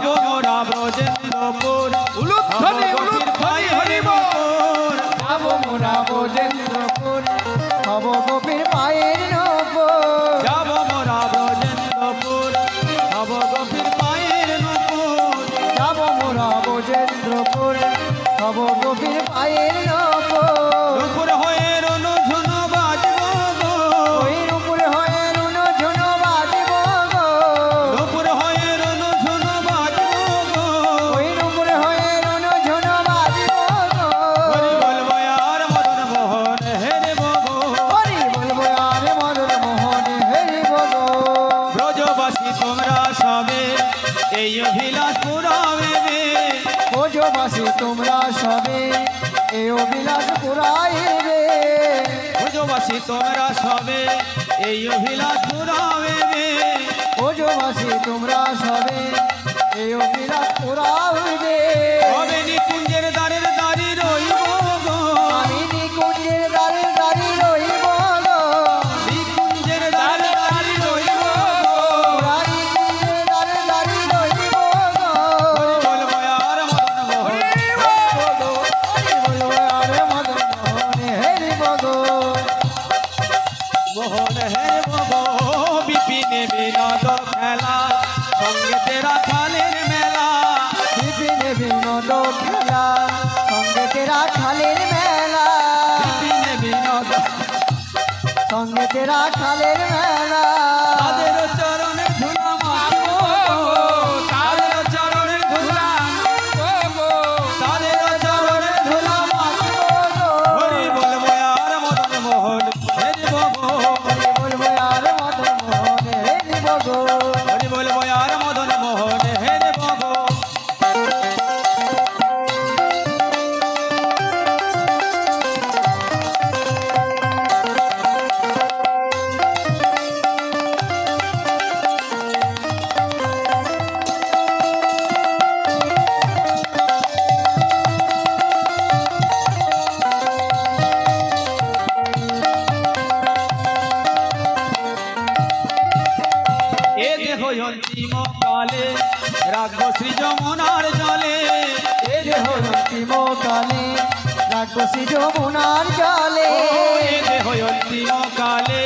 মোরা ব্রজেন্দ্রপুর উলুধ্বনি উলুধ্বনি হরি বল। যাব মোরা ব্রজেন্দ্রপুর হব গোপীর পায়ের নূপুর। যাব মোরা ব্রজেন্দ্রপুর হব গোপীর পায়ের নূপুর। যাব মোরা ব্রজেন্দ্রপুর হব গোপীর পায়ের নূপুর। নূপুর হয়ে রনু ঝুনু বাজবো গো। ওই নূপুর হয়ে রুনু ঝুনু বাজব গো। নূপুর হয়ে রনু ঝুনু বাজবো গো। ওই নূপুর হয়ে রুনু ঝুনু বাজব গো। হরি বলবো আর মদন মোহন হেরব গো। হরি বলবো আর মদন মোহন হেরিব গো। ব্রজবাসী তোমরা সবে এই অভিলাষ পুরাবে। ব্রজবাসী তোমরা সবে এই অভিলাষ পুরাইবে। ব্রজবাসী তোমরা সবে এই অভিলাষ পুরাবে। ব্রজবাসী তোমরা সবে এই অভিলাষ পুরাইবে। হবে নিকুঞ্জের দ্বারের দ্বারি রইব গো। আমি নিকুঞ্জের দ্বারে দাঁড়িয়ে রইব গো। নিকুঞ্জের দ্বারের দ্বারি রইব গো। ওরা নিকুঞ্জের দ্বারে দাঁড়িয়ে রইব গো। হরি বলবো আর মদন মোহন হরি বলবো আর মদন মোহন হেরিব গো। মোহন হেরব গো। বিপিনে বিনোদ খেলা সঙ্গে তেরা খালের মেলা। বিপিনে বিনোদ খেলা সঙ্গে তেরা খালের মেলা। বিপিনে বিনোদ সঙ্গে তেরা খালের মেলা। তাদের চরণে ধুলা মাখবো গো। তাদের চরণে ধুলা তাদের চরণে ধুলা মাখবো গো। হরি বলবো আর মদন মোহন হেরব গো। হরি বলবো আর মদন মোহন হেরিব গো। হরি বলবো আর মদন মোহন হেরব গো। এ দেহ অন্তিম কালে রাখবো শ্রী যমুনার জলে। এ দেহ অন্তিম কালে রাখবো শ্রী যমুনার জলে। এ দেহ অন্তিম কালে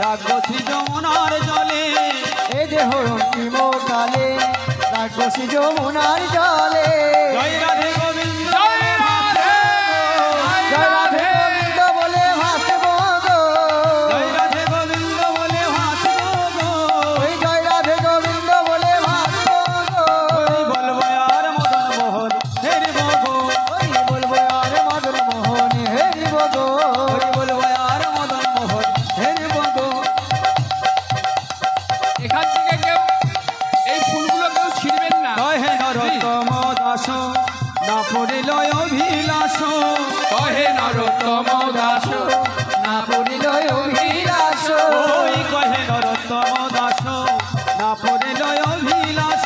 রাখবো শ্রী যমুনার জলে। এ দেহ অন্তিম কালে রাখবো শ্রী যমুনার জলে। জয় রাধে গোবিন্দ জয় রাধে। জয় রাধে গোবিন্দ বলে ভাসব গো। জয় রাধে গোবিন্দ বলে ভাসবো গো। ওই জয় রাধে গোবিন্দ বলে ভাসব গো। হরি বলবো আর মদন মোহন হেরব গো। ওই বলবো আর মদন মোহন হেরিব গো। হরি বলবো আর মদন মোহন হেরব গো। এখান থেকে কেউ এই ফুলগুলো কেউ ছিঁড়বেন না। কহে নরোত্তম দাস না পড়িল অভিলাষ। কহে নরোত্তম দাস না পড়িল অভিলাষ। ওই কহে নরোত্তম দাস না পড়িল অভিলাষ।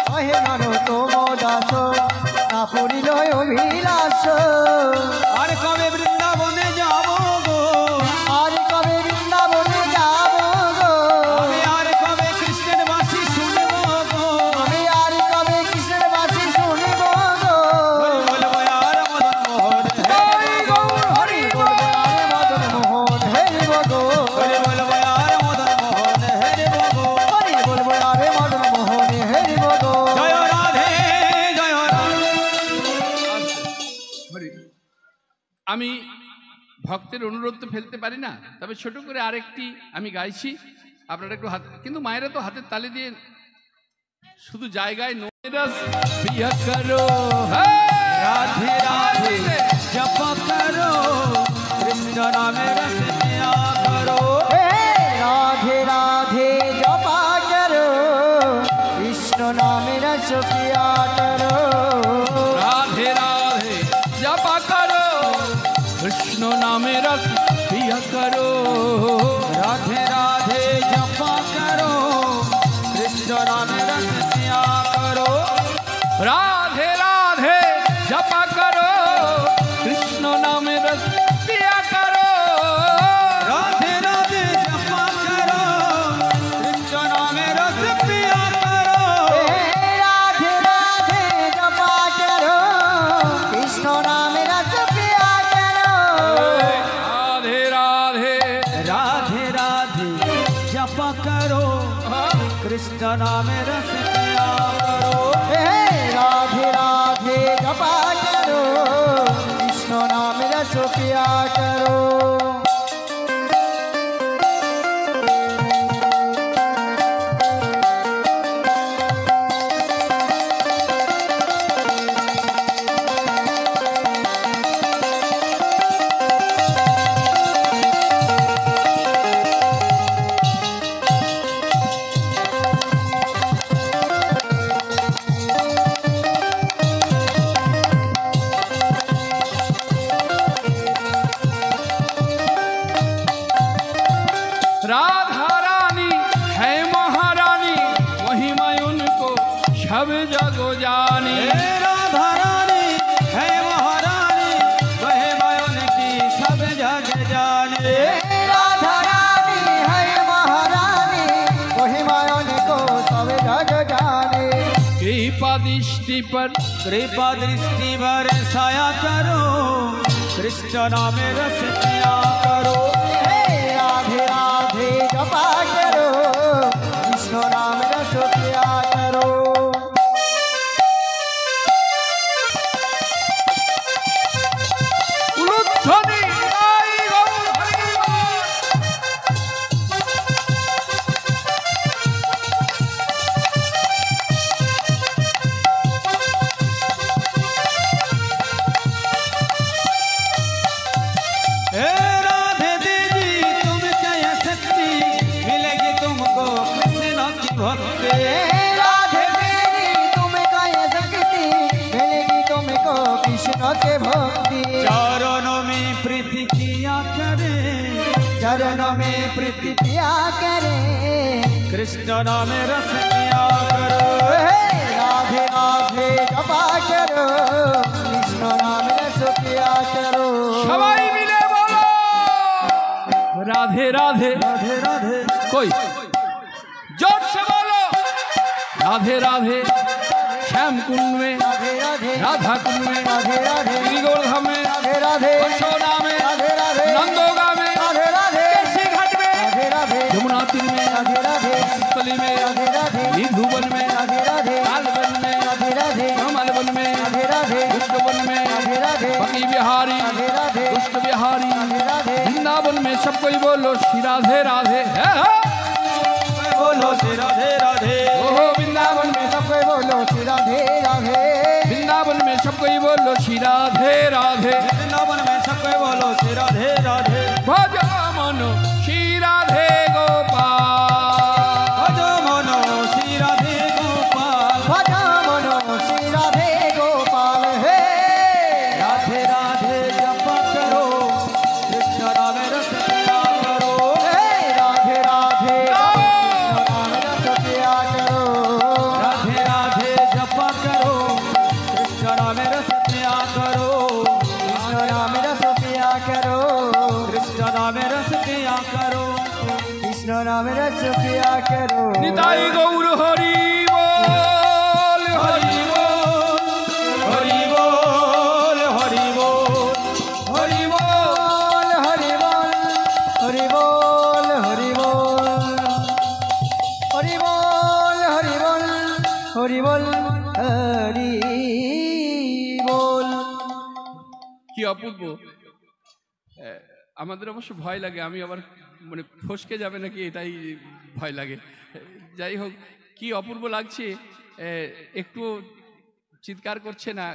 কহে নরোত্তম দাস না পড়িল অভিলাষ। আর কবে বৃন্দাবনে যাব গো। আর কবে বৃন্দাবনে যাব গো। আমি আর কবে কৃষ্ণের বাঁশি শুনব গো। আমি আর কবে কৃষ্ণের বাসি শুনিব গো। হরি বলবো আর মদন মোহন জয় গৌর হরি বলবো আর মদন মোহন হেরিব গো। হরি বলবো আর মদন মোহন হেরব গো। হরি বলবো আর মদন মোহন হেরিব গো। জয় রাধে জয় রাধে। হরি। আমি ভক্তের অনুরোধ তো ফেলতে পারি না, তবে ছোট করে আরেকটি আমি গাইছি, আপনারা একটু হাত, কিন্তু মায়েরা তো হাতের তালি দিয়ে শুধু জায়গায় নোরস প্রিয় করো। राधे राधे जप करो कृष्ण नाम रस पिया करो। हे राधे राधे जपा करो कृष्ण नाम रस पिया करो। राधे राधे जपा करो कृष्ण नामे रस पिया करो। राधे राधे जप करो कृष्ण नाम रस पिया करो। राधे राधे जपा करो कृष्ण नामे रस पिया करो। राधे राधे जप करो कृष्ण नाम रस पिया करो। हे नाम रस पिया करो। हे राधे राधे जपा करो, कृष्ण नाम रस पिया करो। राधा रानी है महारानी, वही मैं उनको सब जगो जानी। हे राधा रानी है महारानी, वह मैं उनकी सब जग जाने। राधा रानी है महारानी, वही मायन को सब जग जाने। कृपा दृष्टि पर कृपा दृष्टि बरसाया करो, कृष्ण नाम रस पिया करो। हे राधे राधे जपा करो, कृष्ण नाम रस पिया करो। उलुध्वनि गाई गौर हरि बोल। हे राधे दीदी तुम क्या शक्ति मिलेगी तुमको कृष्ण की भक्ति। राधे देवी तुम्हें काय शक्ति मिलेगी तुमको कृष्ण के भक्ति। चरणों में प्रीति किया करे, चरणों में प्रीति पिया करे, कृष्ण नाम रस पिया करो। हे राधे राधे जपा करो, कृष्ण नाम रस पिया करो। सबाई मिले बोलो राधे राधे। राधे राधे कोई जोर से बोलो राधे राधे। श्याम कुंड में, राधे राधे राधा कुंड में, राधे राधे गिरिगोवर्धन में, राधे राधे यशोदा में, राधे राधे नंदोगा में, राधे राधे केसी घाट में, राधे राधे यमुना तीर में, राधे राधे शीतली में, राधे राधे निधुवन में, राधे राधे कालवन में, राधे राधे कमलवन में, राधे राधे दुष्टवन में, राधे राधे बकी बिहारी, राधे राधे दुष्ट बिहारी, राधे राधे वृंदावन में सब कोई बोलो श्री राधे राधे। है बोलो श्री राधे राधे। ओहो वृंदावन में सब कोई बोलो श्री राधे राधे। वृंदावन में सब कोई बोलो श्री राधे राधे। वृंदावन में सब कोई बोलो श्री राधे राधे। भज मनो श्री राधे गोपाल। भजो मनो श्री राधे गोपाल। भजा मनो श्री राधे गोपाल। हे राधे राधे जप करो, कृष्ण नाम रस पिया करो। हे राधे राधे गाओ। नाम रस पिया करो। राधे राधे जप करो, कृष्ण नाम रस पिया करो। कृष्ण नाम रस पिया करो। कृष्ण नाम रस पिया करो। कृष्ण नाम रस पिया करो। निताई गौर हरि बोल हरि बोल, हरि बोल, हरि बोल, हरि बोल। हरि बोल हरि बोल हरि बोल हरि बोल हरि बोल हरि बोल हरि बोल। কি অপূর্ব। আমাদের অবশ্য ভয় লাগে, আমি আবার মানে ফসকে যাবে নাকি এটাই ভয় লাগে। যাই হোক কি অপূর্ব লাগছে। একটু চিৎকার করছে না,